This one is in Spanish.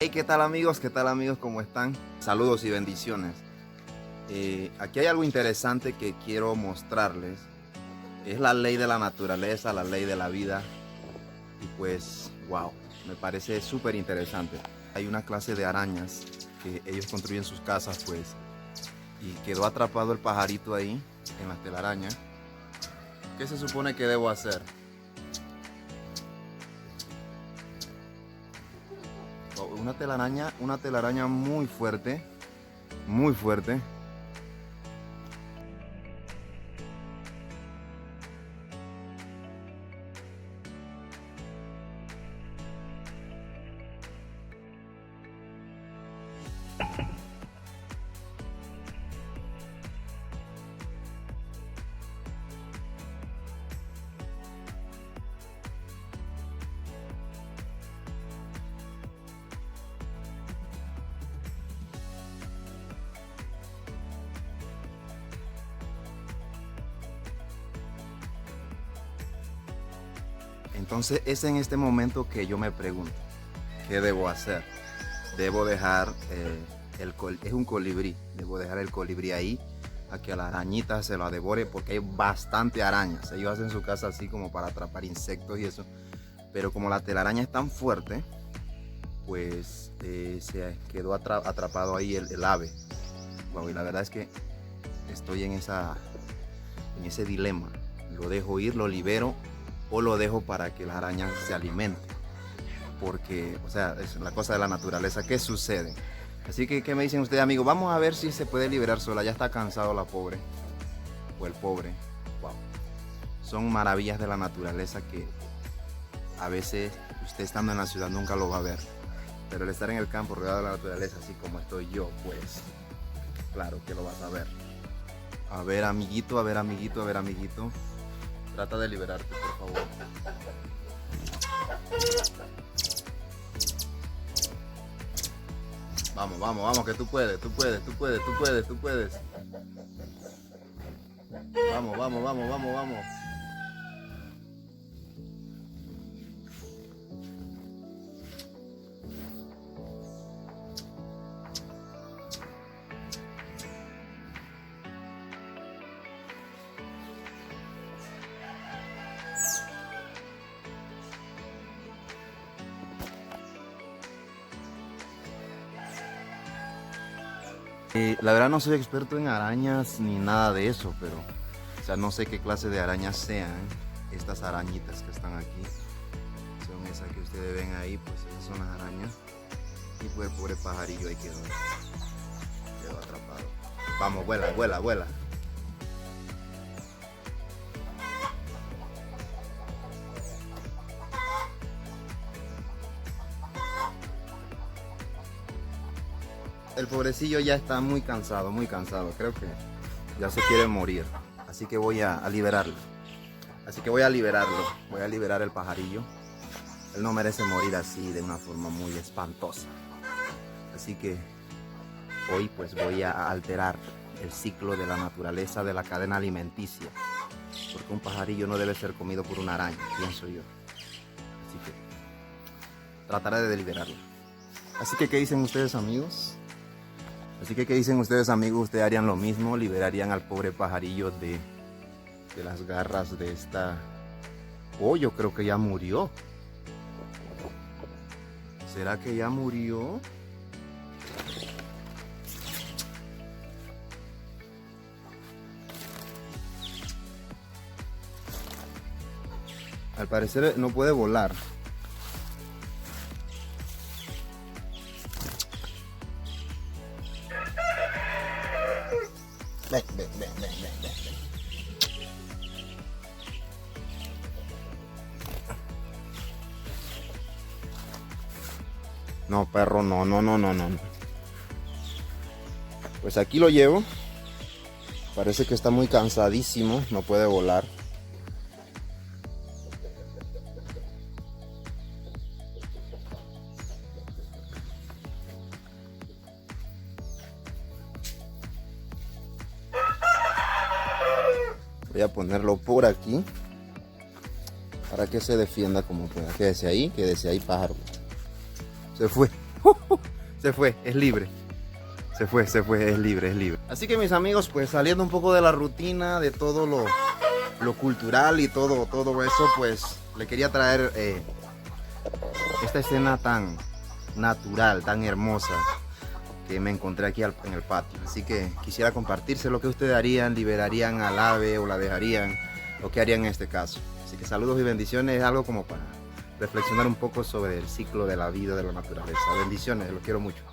Hey, ¿qué tal amigos? ¿Qué tal amigos? ¿Cómo están? Saludos y bendiciones. Aquí hay algo interesante que quiero mostrarles. Es la ley de la naturaleza, la ley de la vida. Y pues, wow, me parece súper interesante. Hay una clase de arañas que ellos construyen sus casas, pues, y quedó atrapado el pajarito ahí, en la telaraña. ¿Qué se supone que debo hacer? Una telaraña muy fuerte, muy fuerte. Entonces es en este momento que yo me pregunto, ¿qué debo hacer? Debo dejar, es un colibrí, debo dejar el colibrí ahí a que la arañita se la devore porque hay bastante arañas. Ellos hacen su casa así como para atrapar insectos y eso, pero como la telaraña es tan fuerte, pues se quedó atrapado ahí el ave. Wow, y la verdad es que estoy en ese dilema. Lo dejo ir, lo libero o lo dejo para que la araña se alimente. Porque, o sea, es la cosa de la naturaleza. ¿Qué sucede? Así que, ¿qué me dicen ustedes, amigos? Vamos a ver si se puede liberar sola. Ya está cansado la pobre. O el pobre. Wow. Son maravillas de la naturaleza que a veces usted estando en la ciudad nunca lo va a ver. Pero el estar en el campo rodeado de la naturaleza, así como estoy yo, pues, claro que lo vas a ver. A ver, amiguito, a ver, amiguito, a ver, amiguito. Trata de liberarte, por favor. Vamos, vamos, vamos, que tú puedes, tú puedes, tú puedes, tú puedes, tú puedes. Vamos, vamos, vamos, vamos, vamos. La verdad no soy experto en arañas ni nada de eso, pero o sea, no sé qué clase de arañas sean estas arañitas que están aquí. Son esas que ustedes ven ahí, pues esas son las arañas. Y pues el pobre pajarillo ahí quedó atrapado. Vamos, vuela, vuela, vuela. El pobrecillo ya está muy cansado, muy cansado. Creo que ya se quiere morir. Así que voy a liberarlo. Así que voy a liberarlo. Voy a liberar el pajarillo. Él no merece morir así de una forma muy espantosa. Así que hoy pues voy a alterar el ciclo de la naturaleza de la cadena alimenticia. Porque un pajarillo no debe ser comido por una araña, pienso yo. Así que trataré de liberarlo. Así que, ¿qué dicen ustedes, amigos? Así que, ¿qué dicen ustedes, amigos? ¿Ustedes harían lo mismo? ¿Liberarían al pobre pajarillo de las garras de esta? Oh, yo creo que ya murió. ¿Será que ya murió? Al parecer no puede volar. Ven, ven, ven, ven, ven, ven. No, perro, no, no, no, no, no. Pues aquí lo llevo. Parece que está muy cansadísimo, no puede volar. Voy a ponerlo por aquí para que se defienda como pueda. Quédese ahí, pájaro. Se fue. Se fue, es libre. Se fue, es libre, es libre. Así que mis amigos, pues saliendo un poco de la rutina, de todo lo cultural y todo eso, pues le quería traer esta escena tan natural, tan hermosa que me encontré aquí en el patio. Así que quisiera compartirse lo que ustedes harían, liberarían al ave o la dejarían, lo que harían en este caso. Así que saludos y bendiciones, es algo como para reflexionar un poco sobre el ciclo de la vida de la naturaleza. Bendiciones, los quiero mucho.